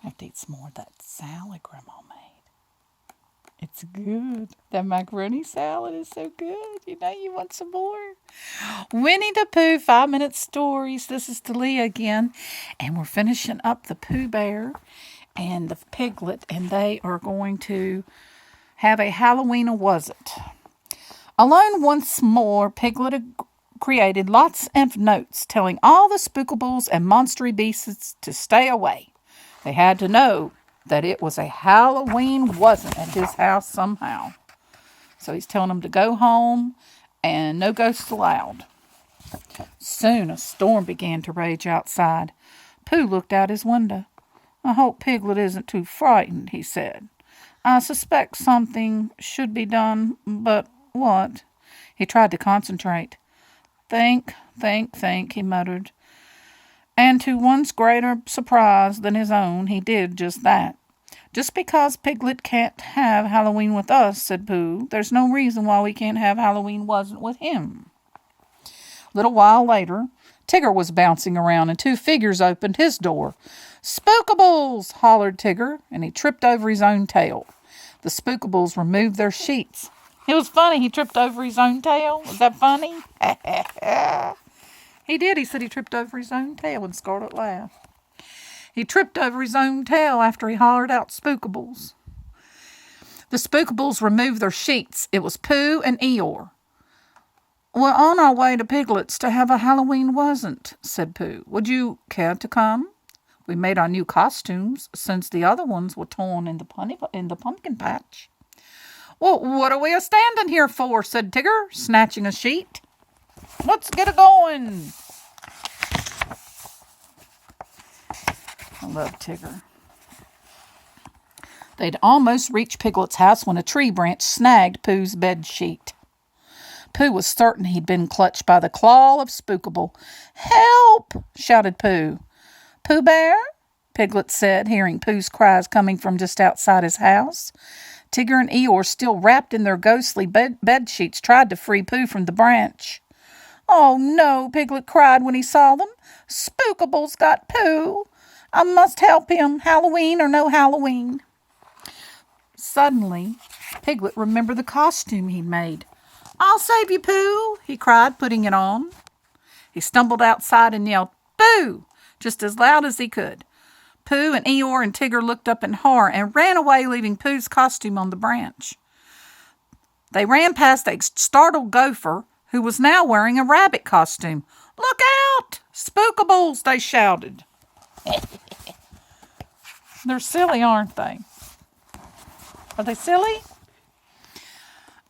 I have to eat some more of that salad Grandma made. It's good. That macaroni salad is so good. You know you want some more. Winnie the Pooh 5-minute stories. This is Talia again. And we're finishing up the Pooh Bear and the Piglet. And they are going to have a Halloween or was it? Alone once more, Piglet created lots of notes telling all the spookables and monstery beasts to stay away. They had to know that it was a Halloween wasn't at his house somehow. So he's telling them to go home and no ghosts allowed. Soon a storm began to rage outside. Pooh looked out his window. I hope Piglet isn't too frightened, he said. I suspect something should be done, but what? He tried to concentrate. Think, he muttered. And to one's greater surprise than his own, he did just that. Just because Piglet can't have Halloween with us, said Pooh, there's no reason why we can't have Halloween wasn't with him. A little while later, Tigger was bouncing around and two figures opened his door. Spookables! Hollered Tigger, and he tripped over his own tail. The Spookables removed their sheets. It was funny he tripped over his own tail. Was that funny? He did. He said he tripped over his own tail, and Scarlet laughed. He tripped over his own tail after he hollered out Spookables. The Spookables removed their sheets. It was Pooh and Eeyore. We're on our way to Piglet's to have a Halloween wasn't, said Pooh. Would you care to come? We made our new costumes since the other ones were torn in the pumpkin patch. Well, what are we standing here for, said Tigger, snatching a sheet. Let's get it going. I love Tigger. They'd almost reached Piglet's house when a tree branch snagged Pooh's bed sheet. Pooh was certain he'd been clutched by the claw of Spookable. Help! Shouted Pooh. Pooh Bear? Piglet said, hearing Pooh's cries coming from just outside his house. Tigger and Eeyore, still wrapped in their ghostly bed sheets, tried to free Pooh from the branch. Oh no, Piglet cried when he saw them. Spookable's got Pooh. I must help him, Halloween or no Halloween. Suddenly, Piglet remembered the costume he'd made. I'll save you, Pooh, he cried, putting it on. He stumbled outside and yelled, Pooh, just as loud as he could. Pooh and Eeyore and Tigger looked up in horror and ran away, leaving Pooh's costume on the branch. They ran past a startled gopher who was now wearing a rabbit costume. Look out! Spookables, they shouted. They're silly, aren't they? Are they silly?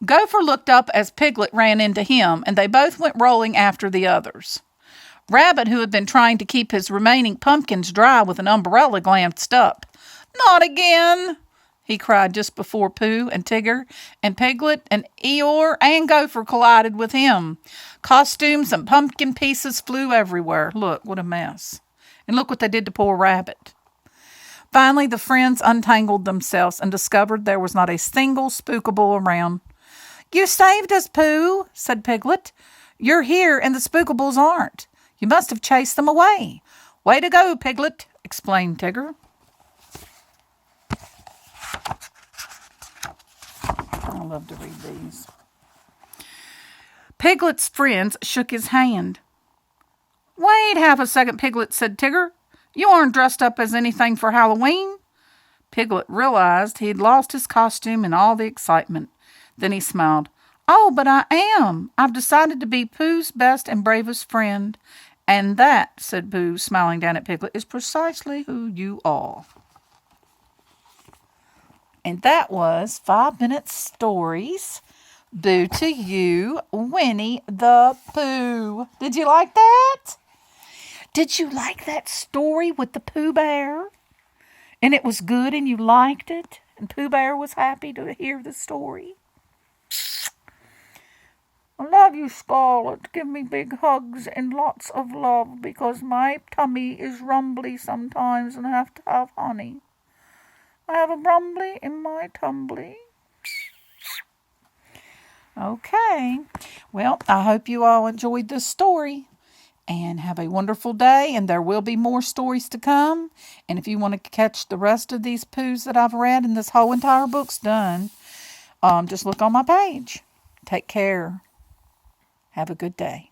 Gopher looked up as Piglet ran into him, and they both went rolling after the others. Rabbit, who had been trying to keep his remaining pumpkins dry with an umbrella, glanced up. Not again, he cried just before Pooh and Tigger and Piglet and Eeyore and Gopher collided with him. Costumes and pumpkin pieces flew everywhere. Look, what a mess. And look what they did to poor Rabbit. Finally, the friends untangled themselves and discovered there was not a single Spookable around. You saved us, Pooh, said Piglet. You're here and the Spookables aren't. You must have chased them away. Way to go, Piglet, explained Tigger. I love to read these. Piglet's friends shook his hand. Wait half a second, Piglet, said Tigger. You aren't dressed up as anything for Halloween. Piglet realized he'd lost his costume in all the excitement. Then he smiled. Oh, but I am. I've decided to be Pooh's best and bravest friend. And that, said Pooh, smiling down at Piglet, is precisely who you are. And that was 5-minute stories. Boo to you, Winnie the Pooh. Did you like that? Did you like that story with the Pooh Bear? And it was good and you liked it? And Pooh Bear was happy to hear the story? I love you, Scarlet. Give me big hugs and lots of love because my tummy is rumbly sometimes and I have to have honey. I have a rumbly in my tumbly. Okay. Well, I hope you all enjoyed this story. And have a wonderful day, and there will be more stories to come. And if you want to catch the rest of these Poohs that I've read and this whole entire book's done, just look on my page. Take care. Have a good day.